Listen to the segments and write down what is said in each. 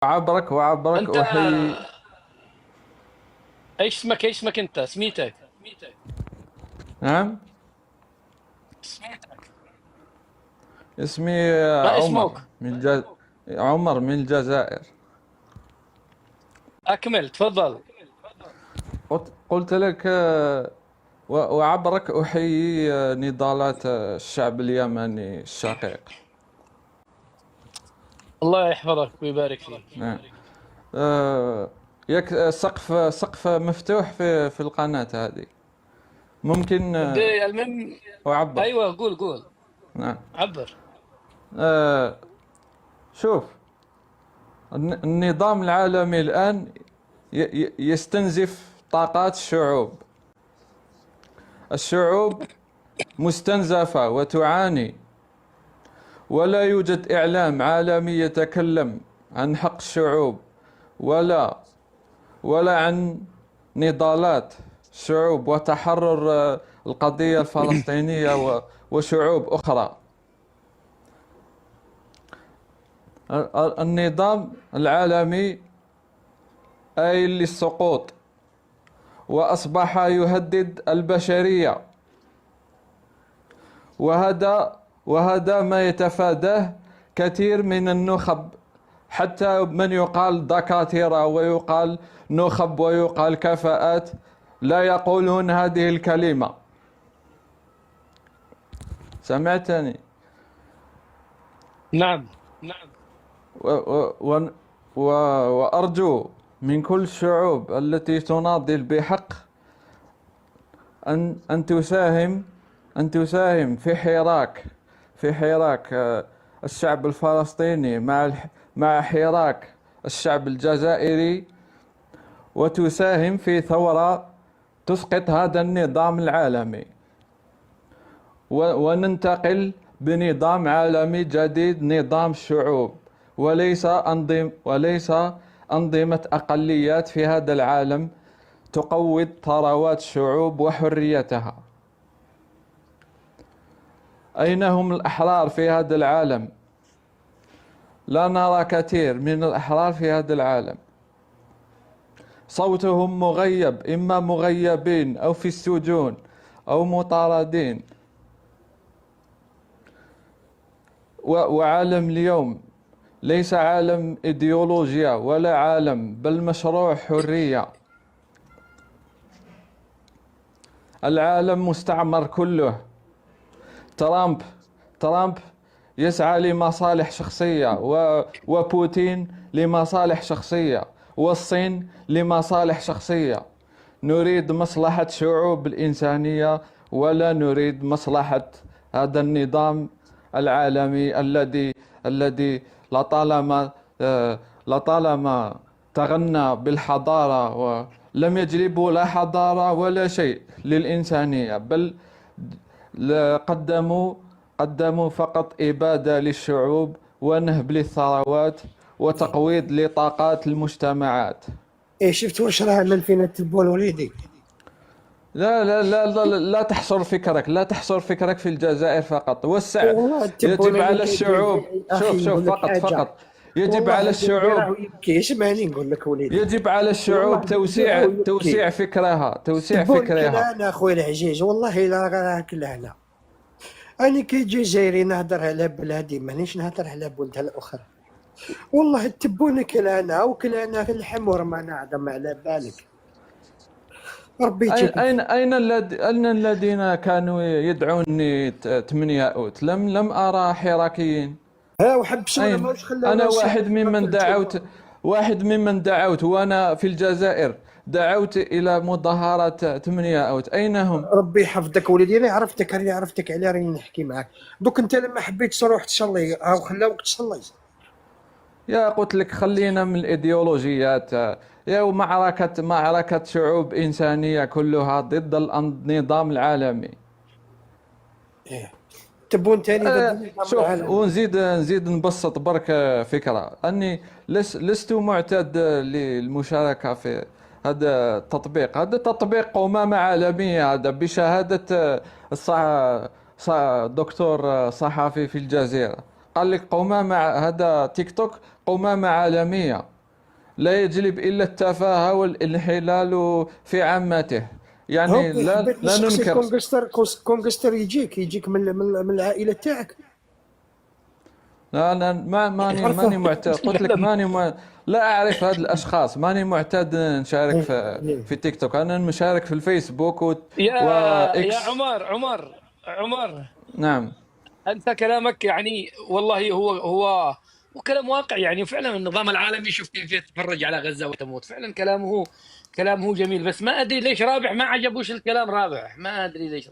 وعبرك انت أحيي. ايش اسمك انت سميتك؟ نعم. سميتك. اسمي ما عمر اسمك؟ عمر من الجزائر. اكمل تفضل. قلت لك وعبرك أحيي نضالات الشعب اليمني الشقيق. الله يحفظك ويبارك فيك. نعم. آه، ياك سقف مفتوح في القناة هذه. ممكن المهم. أعبر. ايوه، قول. نعم. عبر. آه، شوف، النظام العالمي الآن يستنزف طاقات الشعوب مستنزفة وتعاني، ولا يوجد إعلام عالمي يتكلم عن حق الشعوب، ولا عن نضالات الشعوب وتحرر القضية الفلسطينية وشعوب أخرى. النظام العالمي آيل للسقوط، وأصبح يهدد البشرية، وهذا ما يتفاداه كثير من النخب، حتى من يقال دكاترة ويقال نخب ويقال كفاءات لا يقولون هذه الكلمة. سمعتني؟ نعم. و و و وأرجو من كل الشعوب التي تناضل بحق أن تساهم في حراك الشعب الفلسطيني مع حراك الشعب الجزائري، وتساهم في ثورة تسقط هذا النظام العالمي، وننتقل بنظام عالمي جديد، نظام الشعوب، وليس أنظمة أقليات في هذا العالم تقوض ثروات الشعوب وحريتها. أين هم الأحرار في هذا العالم؟ لا نرى كثير من الأحرار في هذا العالم. صوتهم مغيب، إما مغيبين أو في السجون أو مطاردين. وعالم اليوم ليس عالم إيديولوجيا ولا عالم، بل مشروع حرية. العالم مستعمر كله. ترامب يسعى لمصالح شخصية، وبوتين لمصالح شخصية، والصين لمصالح شخصية. نريد مصلحة شعوب الإنسانية، ولا نريد مصلحة هذا النظام العالمي الذي لطالما لطالما تغنى بالحضارة، ولم يجلبوا لا حضارة ولا شيء للإنسانية، بل قدموا فقط إبادة للشعوب ونهب للثروات وتقويض لطاقات المجتمعات. ايه شفت واش راه عمل فينا التبول وليدي؟ لا تحصر فكرك في الجزائر فقط. إيه والله التبول يجب اللي على كيدير الشعوب. فيه اخي شوف نقول لك حاجه. فقط يجب والله على الجنبي الشعوب راه يبكي، اسمعني نقول لك وليدي. يجب على والله الشعوب الجنبي راه يبكي. توسيع التبول فكرها. كلهنا اخويا العزيز، والله الا راه كلهنا. انا كي جزائري نهضر على بلادي، مانيش نهضر على بلدان الاخرى. والله التبون كلهنا وكلهنا في الحمر، ما نعظم على بالك. ربي يجيب. أين الذين كانوا يدعوني 8 أوت؟ لم أرى حراكيين. ها وحبسونا أين؟ ماش خلاونا أنا نسافر واحد ممن دعوت وأنا في الجزائر، دعوت إلى مظاهرة 8 أوت. أين هم؟ ربي يحفظك وليدي. انا عرفتك على راني نحكي معاك. دوك انت لما حبيت تروح تصلي هاو خلاوك تصلي. يا قلت لك خلينا من الإيديولوجيات. يا معركة شعوب إنسانية كلها ضد النظام العالمي. ايه تبون تاني ضد النظام شوف، العالمي. نزيد نبسط برك فكرة أني لست معتاد للمشاركة في هذا التطبيق. قمامة عالمية، هذا بشهادة دكتور صحفي في الجزيرة. قال لك قمامة هذا تيك توك قمامة عالمية لا يجلب إلا التفاهة والانحلال في عامته. يعني هوكي، لا حبيت لا نسقسي ننكر. كونغستر يجيك من العائله تاعك. لا أنا ماني عرفه. معتاد، قلت لك لا أعرف هاد الأشخاص، ماني معتاد نشارك إيه، في إيه. تيك توك. أنا مشارك في الفيسبوك يا يا وإكس. عمر، نعم. انت كلامك يعني والله هو كلام واقع، يعني فعلا النظام العالمي شوف كيف يتفرج على غزه وتموت. فعلا كلامه جميل، بس ما ادري ليش رابح ما عجبوش الكلام. رابح ما ادري ليش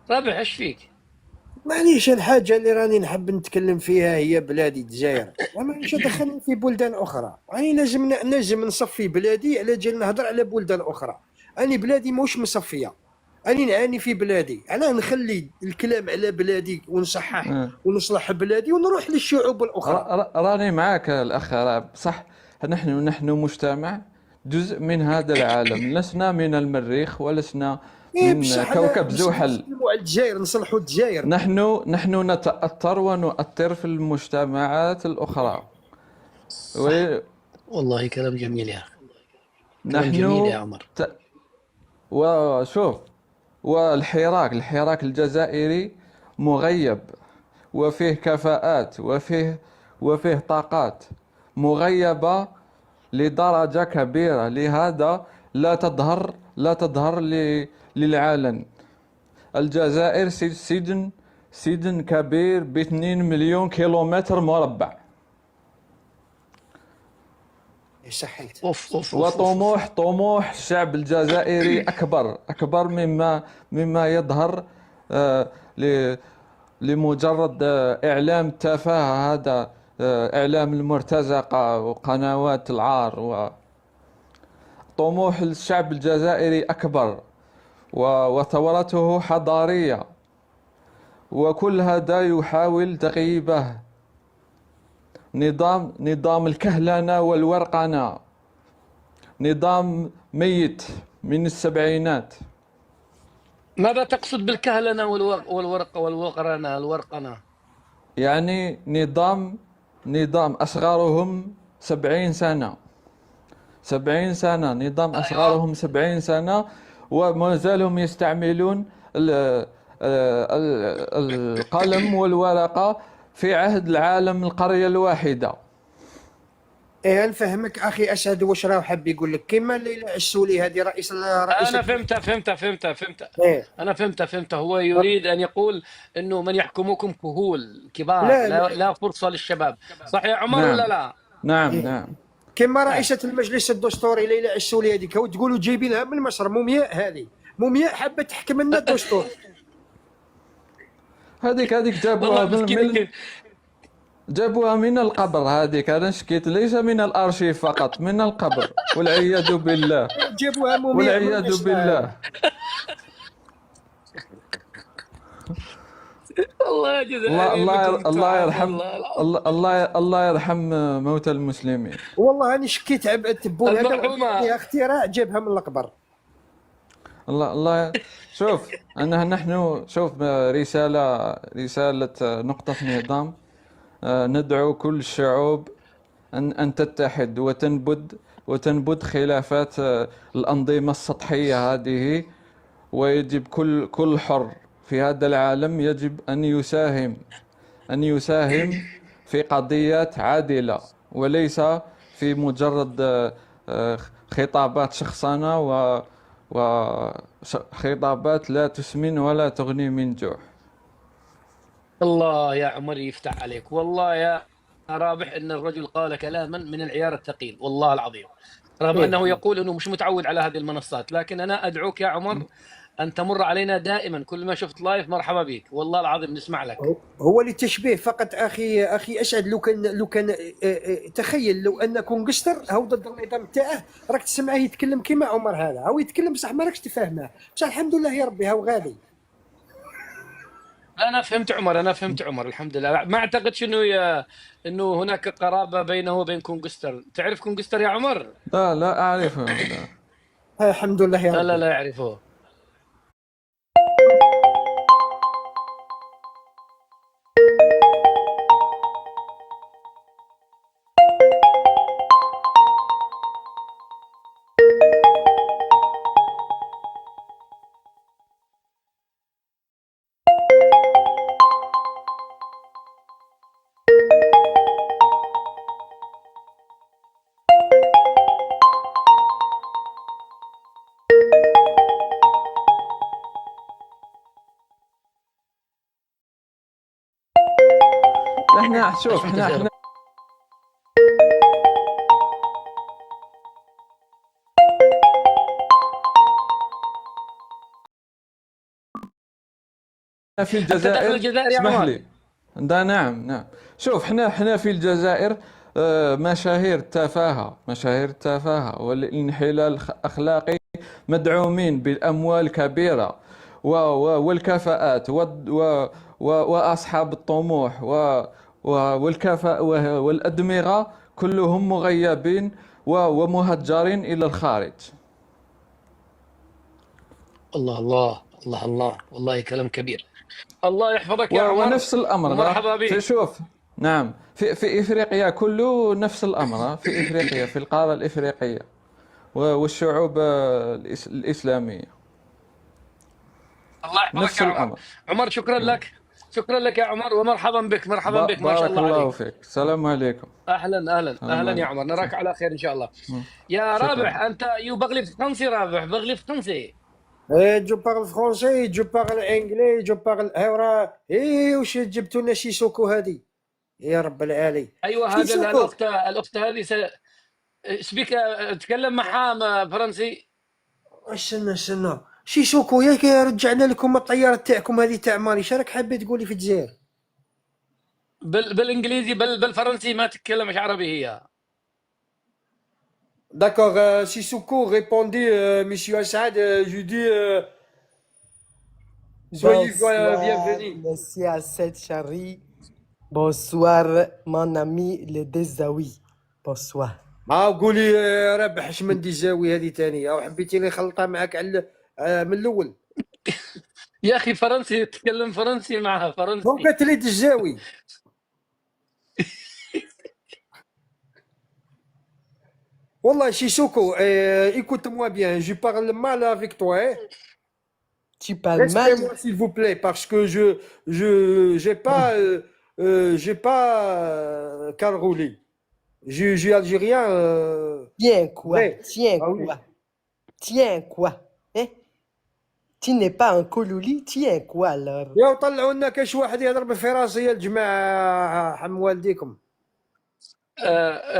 رابح ايش فيك؟ معليش، الحاجه اللي راني نحب نتكلم فيها هي بلادي الجزائر، ومانيش دخلني في بلدان اخرى. راني لازم نصفي بلادي على جال نهضر على بلدان اخرى. اني بلادي موش مصفيه، اني نعاني في بلادي. انا نخلي الكلام على بلادي ونصحح آه. ونصلح بلادي ونروح للشعوب الاخرى. راني معك الأخ راب، صح. نحن مجتمع جزء من هذا العالم، لسنا من المريخ ولسنا ايه من بصح انا كوكب زحل. نسلموا على الجزائر، نصلحوا الجزائر. نحن نتأثر ونؤثر في المجتمعات الأخرى. صح، والله كلام جميل يا اخي، كلام ونحن جميل يا عمر. وشوف، الحراك الجزائري مغيب، وفيه كفاءات، وفيه طاقات مغيبة لدرجة كبيرة، لهذا لا تظهر للعالم. الجزائر سجن كبير ب2 مليون كيلومتر مربع. إيه صحيت. اوف اوف اوف اوف, أوف. طموح الشعب الجزائري أكبر مما يظهر آه، ل- لمجرد إعلام تافه. هذا إعلام المرتزقة وقنوات العار. وطموح الشعب الجزائري أكبر، وثورته حضارية، وكل هذا يحاول تغييبه. نظام الكهنة والورقنة، نظام ميت من السبعينات. ماذا تقصد بالكهلنه الورقنه؟ يعني نظام أصغرهم 70 سنة. 70 سنة، نظام أصغرهم 70 سنة، وما زالوا يستعملون القلم والورقة في عهد العالم القرية الواحدة. ايه نفهمك اخي اسعد، واش راه حاب يقول لك كيما ليلى عسولي هذه رئيسة. انا فهمت. ايه. انا فهمت. هو يريد ان يقول انه من يحكمكم كهول كبار، لا لا. لا فرصه للشباب. صح يا عمر ولا نعم، لا؟ نعم، إيه. نعم. كما آه. رئيسة المجلس الدستوري ليلى عسولي هذيك، وتقولوا جايبينها من مصر مومياء. هذه مومياء حابه تحكم لنا الدستور. هذيك والله مسكين. جابوها من القبر. هذيك أنا شكيت، ليس من الأرشيف فقط، من القبر، والعياذ بالله. جابوها مومياء من والعياذ مصر هذه. بالله. والله الله جزائري الله انكم الله تعب يرحم. والله العظيم. الله يرحم موتى المسلمين. والله انا شكيت عبد التبون هذا، المرحومه. فيها اختراع جابها من القبر. الله. شوف، نحن شوف، رسالة نقطة نظام. ندعو كل الشعوب أن تتحد وتنبذ خلافات الأنظمة السطحية هذه. ويجب كل حر في هذا العالم يجب أن يساهم في قضيات عادلة، وليس في مجرد خطابات شخصنة وخطابات لا تسمن ولا تغني من جوع. الله يا عمر يفتح عليك، والله يا رابح ان الرجل قال كلاما من العيار الثقيل والله العظيم، رغم ايه. انه يقول انه مش متعود على هذه المنصات. لكن انا ادعوك يا عمر ان تمر علينا دائما، كل ما شفت لايف مرحبا بك، والله العظيم نسمع لك. هو للتشبيه فقط اخي اسعد، لو كان تخيل لو ان كونغستر هو ضد النظام تاعه، راك تسمعه يتكلم كيما عمر هذا، هو يتكلم بصح ما راكش تفهمه، بصح الحمد لله يا ربي هو غادي. انا فهمت عمر الحمد لله. ما اعتقدش انه هناك قرابه بينه وبين كونغستر. تعرف كونغستر يا عمر؟ لا أعرفه، لا. الحمد لله يا لا ربي. يعرفه. احنا شوف أشوف احنا تجارب. في أنت داخل الجزائر، الجزائر يا اسمح عمر؟ لي. نعم. شوف احنا في الجزائر مشاهير التفاهة، والانحلال الأخلاقي مدعومين بالأموال الكبيرة والكفاءات وأصحاب الطموح والكفاءة والأدمغة كلهم مغيبين ومهجرين إلى الخارج. الله الله الله الله، والله كلام كبير. الله يحفظك يا عمر، ونفس الأمر ومرحبا في بك. شوف. نعم، في إفريقيا كله نفس الأمر، في إفريقيا، في القارة الإفريقية والشعوب الإسلامية الله يحفظك نفس يا عمر. الأمر. عمر شكرا نعم. لك، شكرا لك يا عمر، ومرحبا بك، مرحبا بك، ما شاء بارك الله الله عليك. فيك. السلام عليكم. اهلا اهلا السلام اهلا يا عليكم. عمر، نراك على خير ان شاء الله. يا رابح، شكرا. انت يو بغلي فرنسي، رابح بغلي فرنسي. جو بارل فرونسي، جو بارل انجلي، جو بارل هورا. واش جبتوا لنا شيسوكو هذه؟ يا رب العالي. ايوه، هذا شيسوكو الاخت هذه سبيك، تكلم معها فرنسي. استنى شيسوكو، ياك رجعنا لكم الطياره تاعكم هذه تاع مالي، شراك حابه تقولي في الجزائر؟ بالانجليزي بالفرنسي ما تتكلمش عربي هي. D'accord, Sissoko répondit, Monsieur Assad, je dis, soyez Bonsoir, bienvenus. monsieur Asset Chari. Bonsoir, mon ami le Dezaoui. Bonsoir. قولي رابح شمندي الزاوي هذه ثانية، أو حبيتي نخلطها معك على من الأول؟ يا اخي فرنسي، تتكلم فرنسي معها فرنسي. دونك تريد الزاوي. والله Sissoko, écoute-moi bien, je parle mal avec toi, hein. Tu parles mal? Respectez-moi s'il vous plaît, parce que j'ai pas Karl Rouli. Je suis algérien. Tiens quoi? vrai. Tiens Ah oui. quoi? Tiens quoi? Hein? Tu n'es pas un colouli? Tiens quoi alors? يا طلعوا لنا كاش واحد يهضر بالفرنسية يا الجماعة، حم والديكم.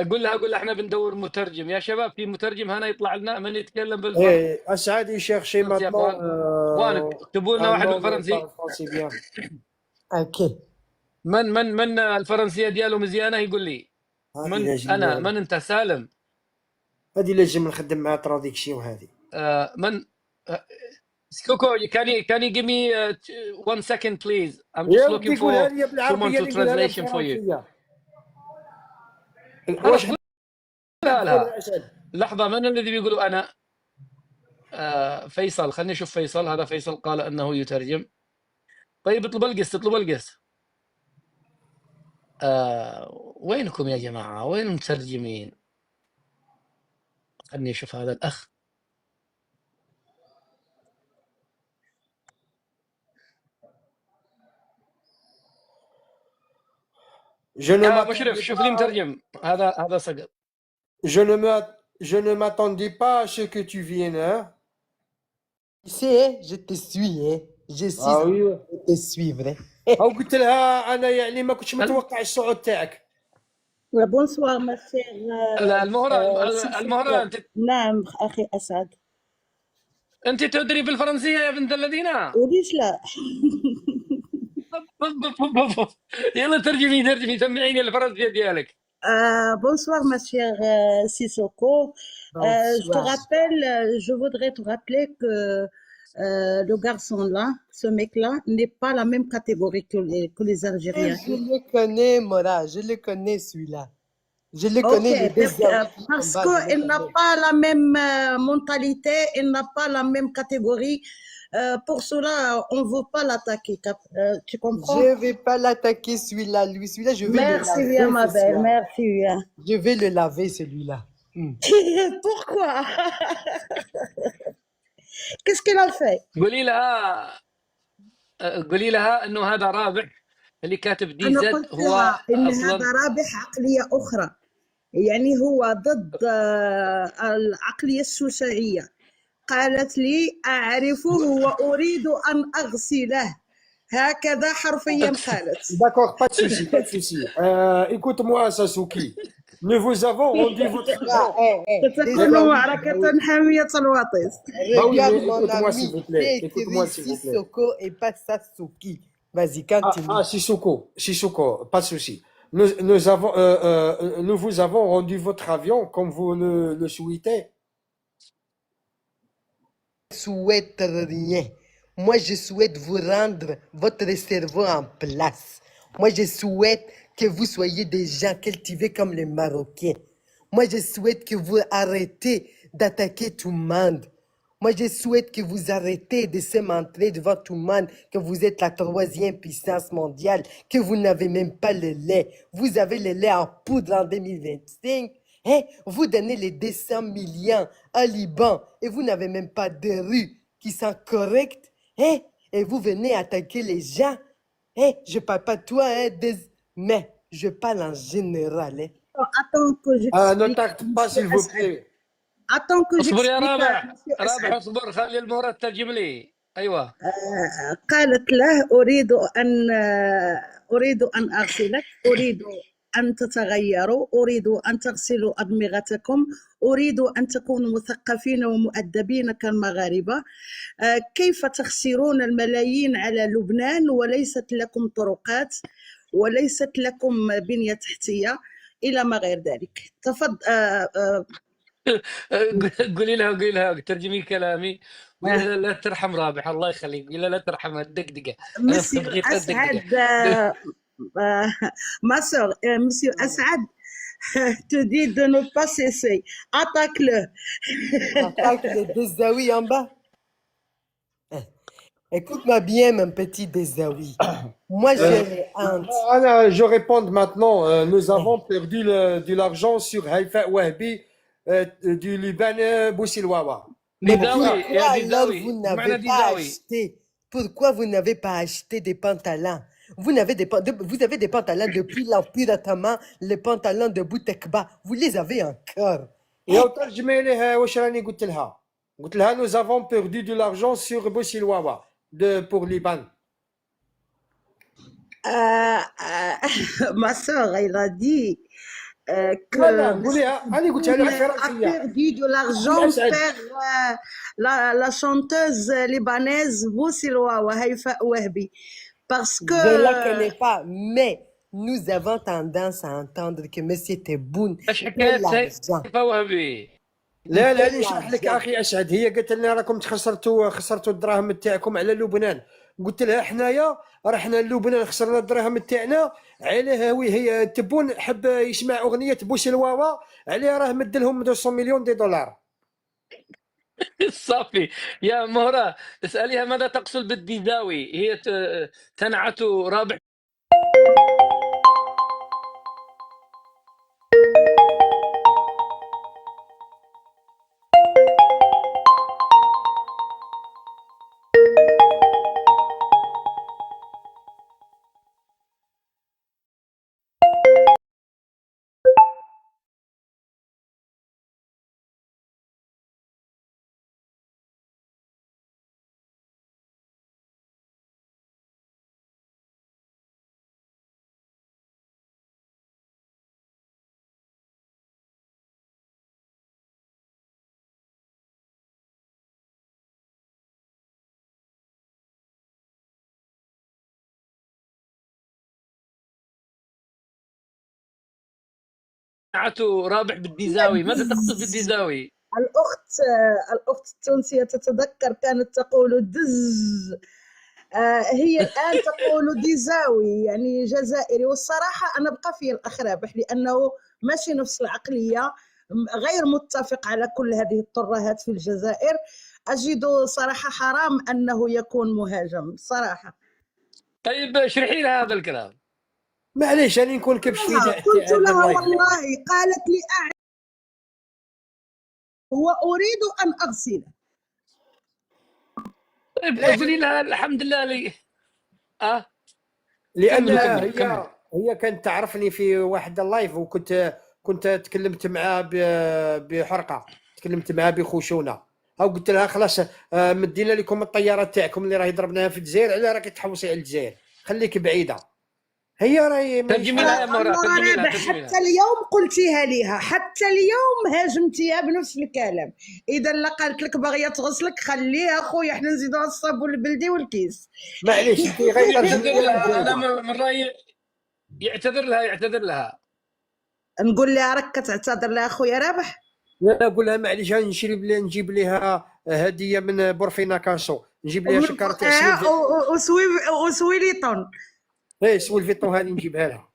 قول لها احنا بندور مترجم يا شباب، في مترجم هنا يطلع لنا من يتكلم بالفرنسي. ايه اسعد يشيرشي فرنسي يا ماتنون. اخوان، اكتبوا لنا واحد بالفرنسي. Ok. من الفرنسيه ديالو مزيانه يقول لي. من انت سالم؟ هذه لازم نخدم معها تراديكسيون هذه. من سكوكو، can you give me 1 second please? I'm just looking for someone to translation for you. خلاص قولها لها. لحظة، من الذي بيقولوا أنا؟ فيصل، خليني أشوف فيصل. هذا فيصل قال أنه يترجم. طيب اطلب القسط. وينكم يا جماعة؟ وين المترجمين؟ خليني أشوف هذا الأخ. يا مشرف شوف لي مترجم. هذا سقط. Je ne m'attendais pas à ce que tu viennes, hein. Tu sais, hein, je te suis, hein. Je te suivrai. أو قلت لها أنا يعني ما كنتش متوقع الصعود تاعك. Bonsoir ma chère. المهرة أنت. نعم أخي أسعد. أنت تدري بالفرنسية يا بنت الذين؟ وليش لا؟ يلا ترجمي سمعيني الفرنسية ديالك. Bonsoir ma chère Sissoko. Je te rappelle, je voudrais te rappeler que le garçon là, ce mec-là, n'est pas la même catégorie que les Algériens. Je le connais, Mora, je le connais celui-là. Je le connais. Parce qu'il n'a pas la même mentalité, il n'a pas la même catégorie. Pour cela, on ne veut pas l'attaquer. Tu comprends? Je ne vais pas l'attaquer celui-là. Celui-là, je vais le laver. Merci bien, ma belle. Merci bien. Je vais le laver celui-là. Pourquoi? Qu'est-ce qu'il a fait? قولي لها انه هذا رابح اللي كاتب دي أنا زد قلت هو لها إن اصلا هذا رابح عقلية أخرى، يعني هو ضد العقلية السوسرية. قالت لي أعرفه وأريد أن أغسله، هكذا حرفيا قالت. D'accord, pas de souci, pas de souci. Écoute-moi, Sasuke. Nous vous avons rendu votre avion. ستكون D'accord. معركة حامية الوطيس. Bah oui, Regarde mais mon écoute-moi, s'il ami, vous plaît. j'ai Écoute-moi, écrit s'il vous plaît. Sissoko et pas Sasuki. Vas-y, continue. Sissoko, pas de souci. Nous vous avons rendu votre avion comme vous le souhaitez. Souhaite rien. Moi, je souhaite vous rendre votre cerveau en place. Moi, je souhaite que vous soyez des gens cultivés comme les Marocains. Moi, je souhaite que vous arrêtez d'attaquer tout le monde. Moi, je souhaite que vous arrêtez de se montrer devant tout le monde que vous êtes la troisième puissance mondiale, que vous n'avez même pas le lait. Vous avez le lait en poudre en 2025. Hein? Vous donnez les 200 millions à Liban et vous n'avez même pas de rues qui sont correctes. Hein? Et vous venez attaquer les gens. Hein? Je parle pas de toi, hein, mais je parle en général. Hein? Attends que Ne j'explique. tarte pas, s'il vous plaît. Attends que اصبر يا j'explique à رابح، monsieur رابح أسعد. اصبر، خلي المهرة تترجم لي. ايوه. قالت له أريد أن أغسلك، أريد أن تتغيروا، أريد أن تغسلوا أدمغتكم، أريد أن تكونوا مثقفين ومؤدبين كالمغاربة. كيف تخسرون الملايين على لبنان وليست لكم طرقات وليست لكم بنية تحتية إلى ما غير ذلك. تفضل. قولي لها ترجمي كلامي، قولي لها لا ترحم رابح، الله يخليك، قولي لها لا ترحم الدقدقه. انا مسيو بغيت أسعد، الدقدقه. ma soeur, monsieur Assad, te dit de ne pas cesser. Attaque-le. Attaque les Desaouis en bas. Écoute-moi bien, mon petit Desaoui. Moi, j'ai honte. Je réponds maintenant. Nous avons perdu de l'argent sur Haïfa Wahbi du Liban Boussilwawa. Mais ديداوي pourquoi يا alors ديداوي، vous معنى n'avez pas ديداوي. acheté? Pourquoi vous n'avez pas acheté des pantalons? Vous avez des pantalons depuis l'Empire ottoman, les pantalons de Boutekba. Vous les avez encore. يا وترجمي لها واش راني قلت لها. قلت لها nous avons perdu de l'argent sur Boussilwawa pour Liban. Ma soeur, elle a dit que لا قوليها، انا قلتها لها a فرنسيه. perdu de l'argent أسعد. vers la chanteuse libanaise Boussilwawa Haïfa Wahbi. Parce que Je ne la connais pas, mais nous avons tendance à entendre que M. Tebboune ايش paie حكايه l'argent. سيفا وهبي؟ لا نشرح لك اخي اسعد. هي قالت لنا راكم خسرتوا الدراهم تاعكم على لبنان. قلت لها حنايا رحنا لبنان خسرنا الدراهم تاعنا على هي تبون حب يسمع اغنيه بوسلواوا عليها راه مد لهم 200 مليون دولار. صافي يا مهرة، اسأليها ماذا تقصد بالديداوي، هي تنعت رابح. تنعت رابح بالديزاوي، ماذا تقصد بالديزاوي؟ الأخت التونسية تتذكر كانت تقول دز. هي الآن تقول ديزاوي يعني جزائري. والصراحة أنا بقى في الأخ رابح لأنه ماشي نفس العقلية، غير متفق على كل هذه الترهات في الجزائر. أجد صراحة حرام أنه يكون مهاجم صراحة. طيب اشرحي لها هذا الكلام. معليش انا نكون كبش في قلت لها والله، قالت لي وأريد أن أغسل. طيب قولي لها الحمد لله لي. لانها كمل. هي كانت تعرفني في واحد اللايف وكنت تكلمت معاه بحرقه، تكلمت معاه بخشونه او قلت لها خلاص مدينا لكم الطياره تاعكم اللي راهي ضربناها في الجزائر، علاه راكي تحوسي على الجزائر؟ خليك بعيده. هي راهي ترجمي لها يا مورا، أما ترجمي لها، رابح ترجمي حتى لها. اليوم قلتيها ليها، حتى اليوم هاجمتيها بنفس الكلام. اذا لا قالت لك باغيه تغسلك خليها خويا، حنا نزيدوها الصابون البلدي والكيس. معليش انت غير يعتذر ترجمي لها، انا لها. من رايي يعتذر لها، يعتذر لها. نقول لها راك كتعتذر لها خويا رابح. لا نقول لها معليش نجيب لها هديه من بورفينا كاسو، نجيب لها شكاره تاع وسويليطون. ايه سوي الفيتو هذه نجيبها لها.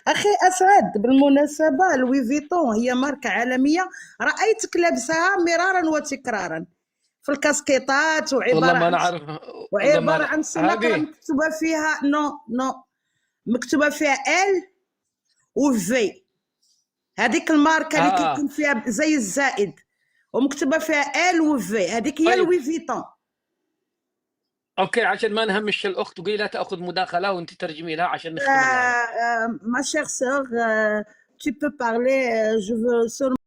اخي اسعد، بالمناسبه لوي فيتون هي ماركه عالميه، رايتك لابسها مرارا وتكرارا في الكاسكيطات، والله ما نعرف، والله ما وعباره عن سلاطه هذه مكتوبه فيها نو مكتوبه فيها ال وفي، هذيك الماركه اللي كيكون فيها زي الزائد ومكتوبه فيها ال وفي، هذيك هي طيب. لوي فيتون. اوكي، عشان ما نهمش الاخت، وقولي لها تاخذ مداخله وانت ترجمي لها عشان نختم اللايف. Ma chère sœur, tu peux parler, je veux seulement